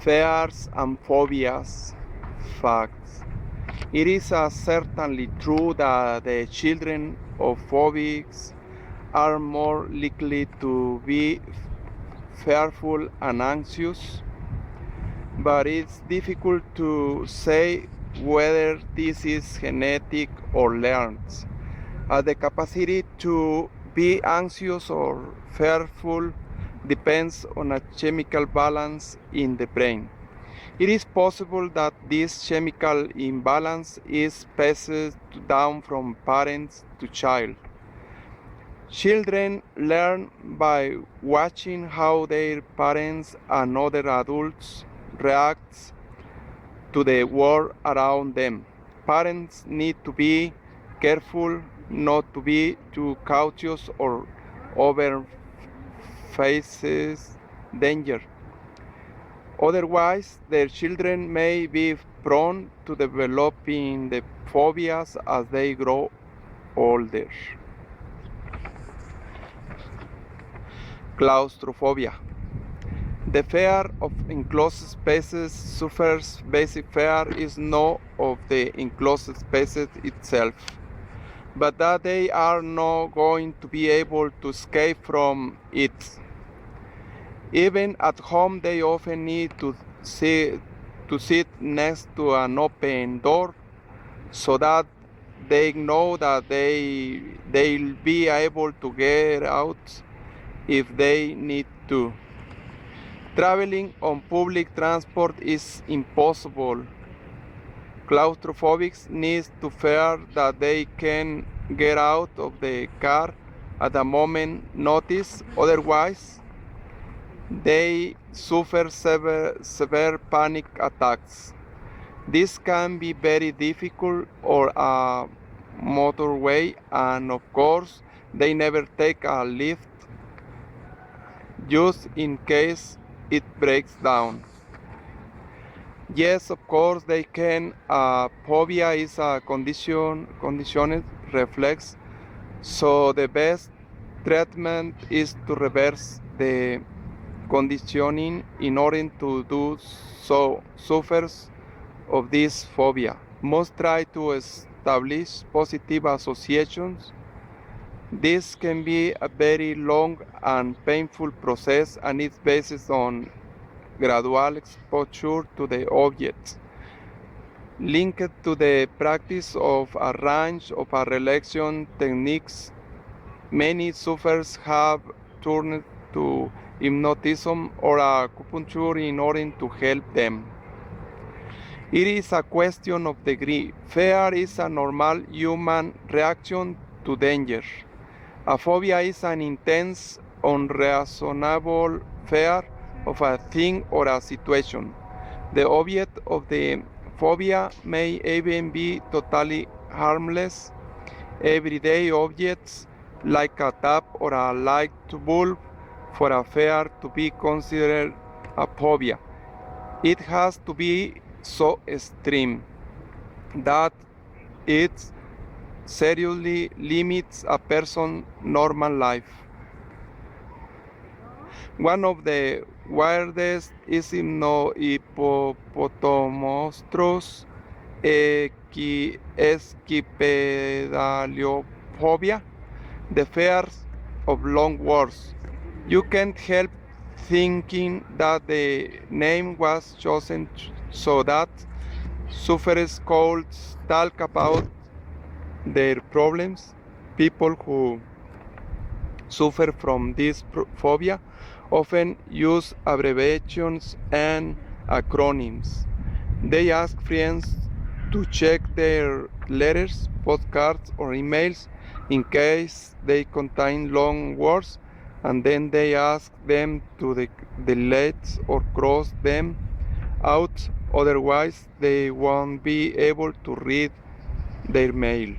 Fears and phobias. Facts. It is certainly true that the children of phobics are more likely to be fearful and anxious, but it's difficult to say whether this is genetic or learned. The capacity to be anxious or fearful depends on a chemical balance in the brain. It is possible that this chemical imbalance is passed down from parents to child. Children learn by watching how their parents and other adults react to the world around them. Parents need to be careful not to be too cautious or over faces danger. Otherwise, their children may be prone to developing the phobias as they grow older. Claustrophobia. The fear of enclosed spaces suffers. Basic fear is not of the enclosed spaces itself, but that they are not going to be able to escape from it. Even at home, they often need to sit next to an open door so that they know that they'll be able to get out if they need to. Traveling on public transport is impossible. Claustrophobics need to fear that they can get out of the car at a moment's notice, otherwise they suffer severe panic attacks. This can be very difficult on a motorway, and of course they never take a lift just in case it breaks down. Yes, of course they can. Phobia is a conditioned reflex, so the best treatment is to reverse the conditioning in order to do so. Sufferers of this phobia must try to establish positive associations. This can be a very long and painful process, and it's based on gradual exposure to the objects, linked to the practice of a range of relaxation techniques. Many sufferers have turned to hypnotism or acupuncture in order to help them. It is a question of degree. Fear is a normal human reaction to danger. A phobia is an intense, unreasonable fear of a thing or a situation. The object of the phobia may even be totally harmless. Everyday objects like a tap or a light bulb for a fear to be considered a phobia. It has to be so extreme that it seriously limits a person's normal life. One of the weirdest is hippopotamonstrous esquipedaliophobia, the fear of long words. You can't help thinking that the name was chosen so that sufferers could talk about their problems. People who suffer from this phobia often use abbreviations and acronyms. They ask friends to check their letters, postcards, or emails in case they contain long words, and then they ask them to delete or cross them out, otherwise they won't be able to read their mail.